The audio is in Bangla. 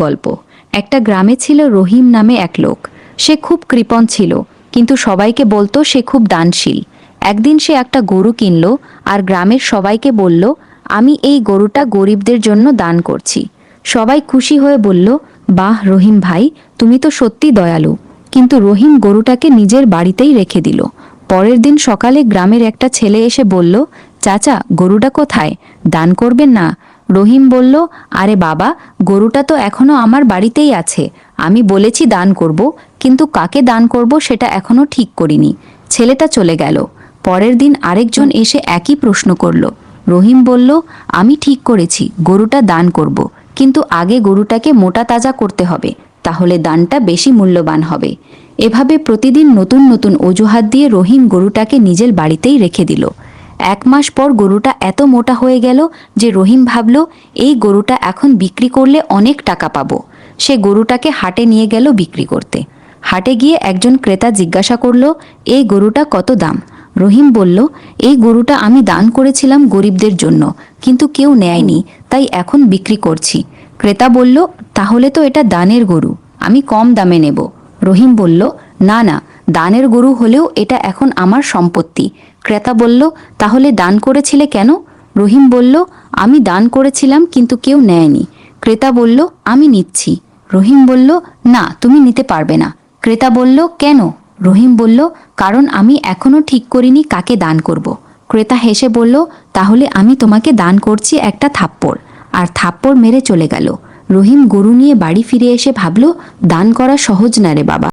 গল্প। একটা গ্রামে ছিল রহিম নামে এক লোক। সে খুব কৃপণ ছিল, কিন্তু সবাইকে বলতো সে খুব দানশীল। একদিন সে একটা গরু কিনল আর গ্রামের সবাইকে বলল, আমি এই গরুটা গরিবদের জন্য দান করছি। সবাই খুশি হয়ে বলল, বাহ রহিম ভাই, তুমি তো সত্যি দয়ালু। কিন্তু রহিম গরুটাকে নিজের বাড়িতেই রেখে দিল। পরের দিন সকালে গ্রামের একটা ছেলে এসে বলল, চাচা, গরুটা কোথায়? দান করবেন না? রহিম বলল, আরে বাবা, গরুটা তো এখনো আমার বাড়িতেই আছে। আমি বলেছি দান করব, কিন্তু কাকে দান করব সেটা এখনো ঠিক করিনি। ছেলেটা চলে গেল। পরের দিন আরেকজন এসে একই প্রশ্ন করল। রহিম বলল, আমি ঠিক করেছি গরুটা দান করব, কিন্তু আগে গরুটাকে মোটা তাজা করতে হবে, তাহলে দানটা বেশি মূল্যবান হবে। এভাবে প্রতিদিন নতুন নতুন অজুহাত দিয়ে রহিম গরুটাকে নিজের বাড়িতেই রেখে দিল। 1 মাস পর গরুটা এত মোটা হয়ে গেল যে রহিম ভাবল, এই গরুটা এখন বিক্রি করলে অনেক টাকা পাবো। সে গরুটাকে হাটে নিয়ে গেল বিক্রি করতে। হাটে গিয়ে একজন ক্রেতা জিজ্ঞাসা করল, এই গরুটা কত দাম? রহিম বলল, এই গরুটা আমি দান করেছিলাম গরিবদের জন্য, কিন্তু কেউ নেয়নি, তাই এখন বিক্রি করছি। ক্রেতা বলল, তাহলে তো এটা দানের গরু, আমি কম দামে নেব। রহিম বলল, না না, দানের গরু হলেও এটা এখন আমার সম্পত্তি। ক্রেতা বলল, তাহলে দান করেছিলে কেন? রহিম বলল, আমি দান করেছিলাম কিন্তু কেউ নেয়নি। ক্রেতা বলল, আমি নিচ্ছি। রহিম বলল, না, তুমি নিতে পারবে না। ক্রেতা বলল, কেন? রহিম বলল, কারণ আমি এখনো ঠিক করিনি কাকে দান করব। ক্রেতা হেসে বলল, তাহলে আমি তোমাকে দান করছি একটা থাপ্পড়। আর থাপ্পড় মেরে চলে গেল। রহিম গরু নিয়ে বাড়ি ফিরে এসে ভাবল, দান করা সহজ না রে বাবা।